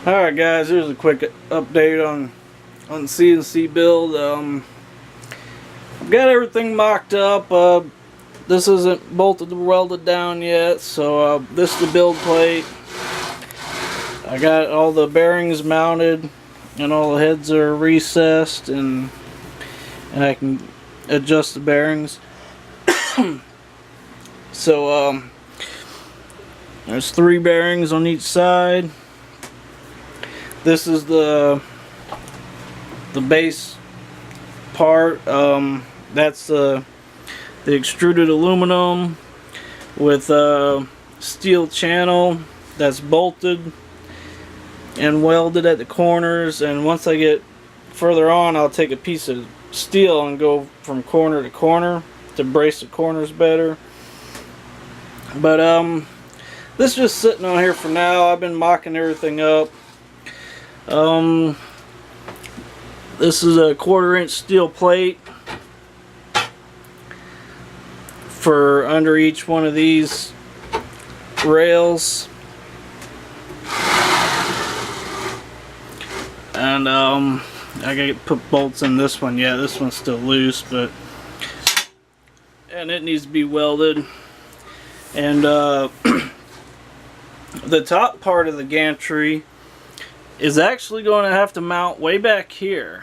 Alright guys, here's a quick update on CNC build. I've got everything mocked up. This isn't bolted or welded down yet, so this is the build plate. I got all the bearings mounted and all the heads are recessed, and I can adjust the bearings. So there's 3 bearings on each side. This is the base part. That's the extruded aluminum with a steel channel that's bolted and welded at the corners. And once I get further on, I'll take a piece of steel and go from corner to corner to brace the corners better. But this is just sitting on here for now. I've been mocking everything up. This is a 1/4-inch steel plate for under each one of these rails, and I gotta put bolts in this one. Yeah, this one's still loose, and it needs to be welded. And the top part of the gantry is actually going to have to mount way back here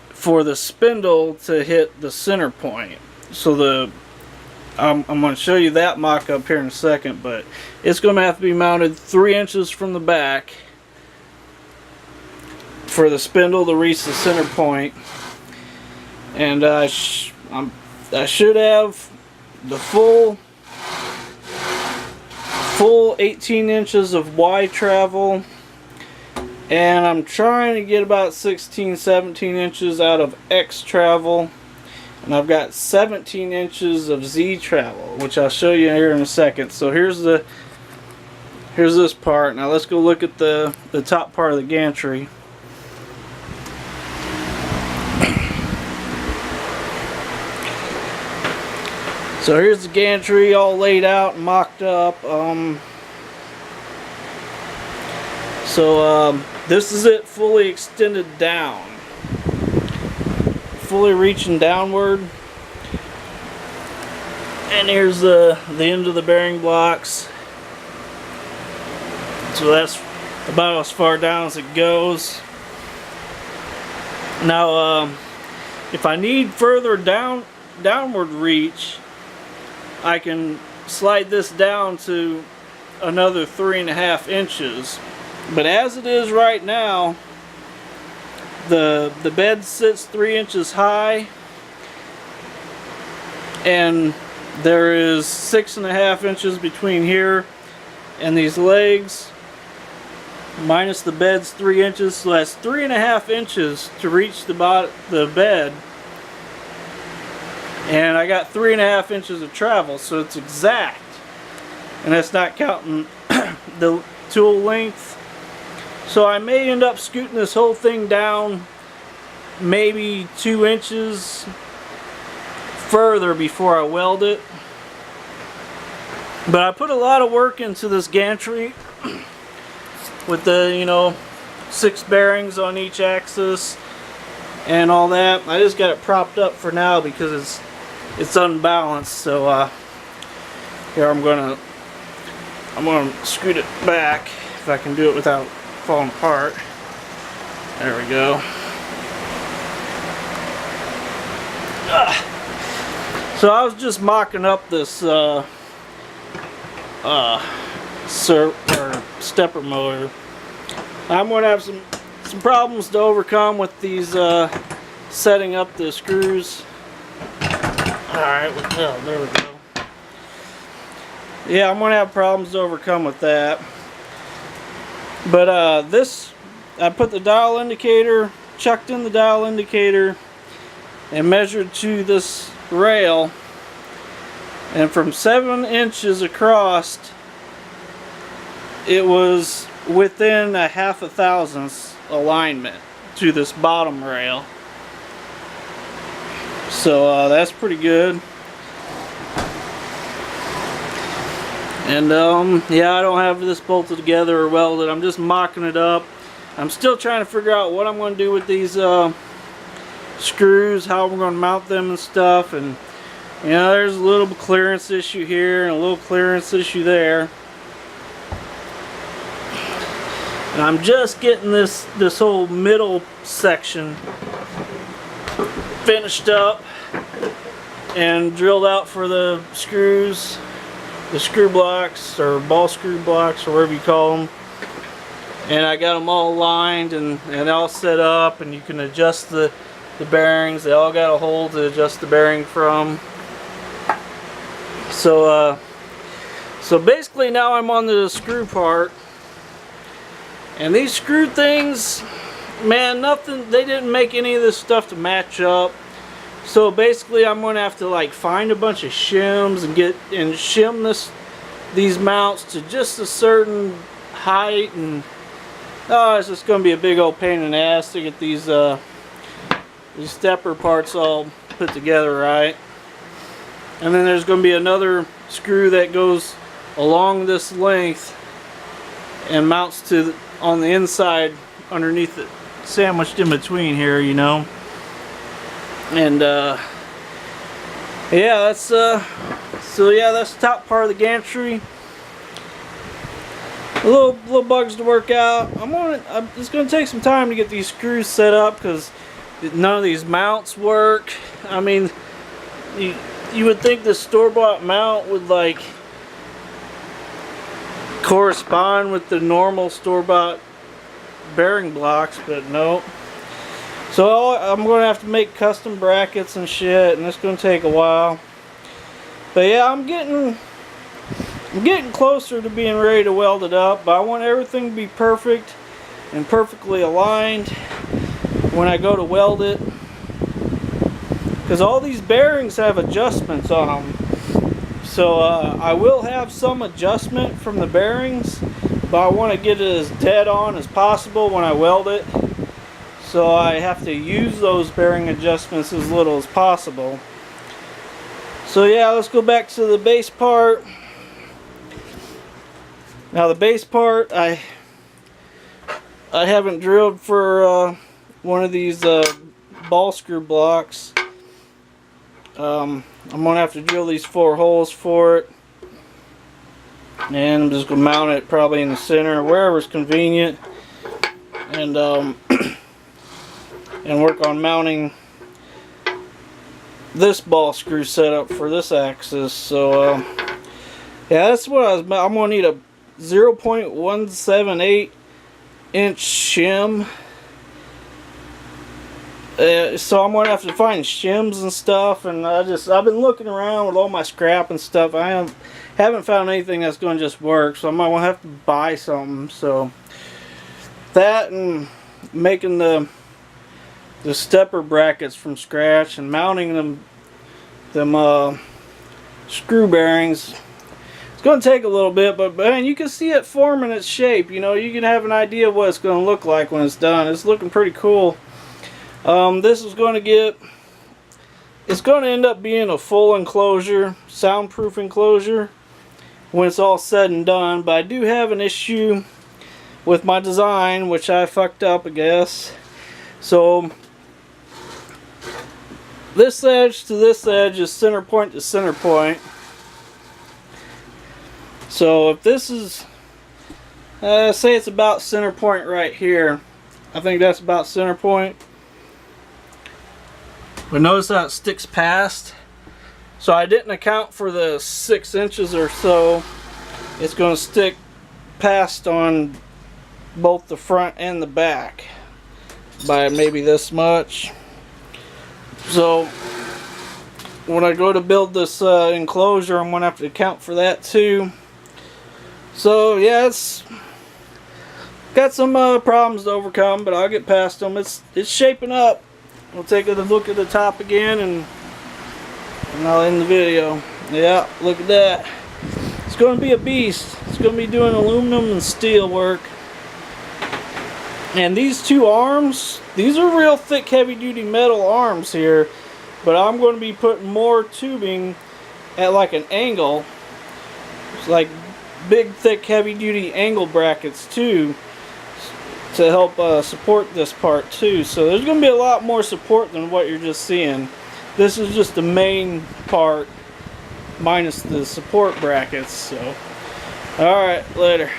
for the spindle to hit the center point. So I'm going to show you that mock-up here in a second, but it's going to have to be mounted 3 inches from the back for the spindle to reach the center point. And I should have the full 18 inches of Y travel, and I'm trying to get about 16-17 inches out of X travel, and I've got 17 inches of Z travel, which I'll show you here in a second. So here's this part. Now let's go look at the top part of the gantry. So here's the gantry all laid out and mocked up. This is it fully extended down, fully reaching downward. And here's the end of the bearing blocks. So that's about as far down as it goes. Now if I need further downward reach, I can slide this down to another 3.5 inches. But as it is right now, the bed sits 3 inches high, and there is 6.5 inches between here and these legs, minus the bed's 3 inches, so that's 3.5 inches to reach the bed. And I got 3.5 inches of travel, so it's exact. And that's not counting the tool length. So I may end up scooting this whole thing down maybe 2 inches further before I weld it. But I put a lot of work into this gantry with the 6 bearings on each axis and all that. I just got it propped up for now because it's unbalanced. So here I'm gonna scoot it back if I can do it without falling apart. There we go. So I was just mocking up this stepper motor. I'm going to have some problems to overcome with these setting up the screws. Alright, oh, there we go. Yeah, I'm going to have problems to overcome with that. But I put the dial indicator, chucked in the dial indicator, and measured to this rail, and from 7 inches across, it was within a 1/2 thousandths alignment to this bottom rail. So that's pretty good. And yeah, I don't have this bolted together or welded. I'm just mocking it up. I'm still trying to figure out what I'm going to do with these screws, how we're going to mount them and stuff. And you know, there's a little clearance issue here and a little clearance issue there. And I'm just getting this whole middle section finished up and drilled out for the screws, the screw blocks or ball screw blocks or whatever you call them. And I got them all aligned and all set up, and you can adjust the bearings. They all got a hole to adjust the bearing from. So basically now I'm on the screw part. And these screw things, man, nothing, they didn't make any of this stuff to match up. So basically I'm going to have to like find a bunch of shims and shim these mounts to just a certain height, and it's just going to be a big old pain in the ass to get these stepper parts all put together right. And then there's going to be another screw that goes along this length and mounts to on the inside underneath it, sandwiched in between here, you know. And yeah, that's so yeah, that's the top part of the gantry. Little bugs to work out. It's gonna take some time to get these screws set up because none of these mounts work. I mean, you would think the store-bought mount would like correspond with the normal store-bought bearing blocks, but no. So I'm going to have to make custom brackets and shit, and it's going to take a while. But yeah, I'm getting closer to being ready to weld it up, but I want everything to be perfect and perfectly aligned when I go to weld it, because all these bearings have adjustments on them. So I will have some adjustment from the bearings, but I want to get it as dead on as possible when I weld it. So I have to use those bearing adjustments as little as possible. So yeah, let's go back to the base part. Now the base part, I haven't drilled for one of these ball screw blocks. I'm going to have to drill these 4 holes for it, and I'm just going to mount it probably in the center, wherever's convenient, and and work on mounting this ball screw setup for this axis. So yeah, that's what I'm going to need a 0.178 inch shim. So I'm gonna have to find shims and stuff, and I've been looking around with all my scrap and stuff. I haven't found anything that's gonna just work, so I might want to have to buy something. So that, and making the stepper brackets from scratch and mounting them screw bearings. It's gonna take a little bit, but man, you can see it forming its shape. You know, you can have an idea of what it's gonna look like when it's done. It's looking pretty cool. This is going to it's going to end up being a full enclosure, soundproof enclosure when it's all said and done, but I do have an issue with my design, which I fucked up, I guess. So this edge to this edge is center point to center point. So if this is, say it's about center point right here, I think that's about center point. But notice how it sticks past. So I didn't account for the 6 inches or so. It's going to stick past on both the front and the back by maybe this much. So when I go to build this enclosure, I'm going to have to account for that too. So yeah, it's got some problems to overcome, but I'll get past them. It's shaping up. We'll take a look at the top again, and I'll end the video. Yeah, look at that. It's going to be a beast. It's going to be doing aluminum and steel work. And these 2 arms, these are real thick, heavy-duty metal arms here, but I'm going to be putting more tubing at like an angle. It's like big, thick, heavy-duty angle brackets too, to help support this part too. So there's going to be a lot more support than what you're just seeing. This is just the main part minus the support brackets. So, alright, later.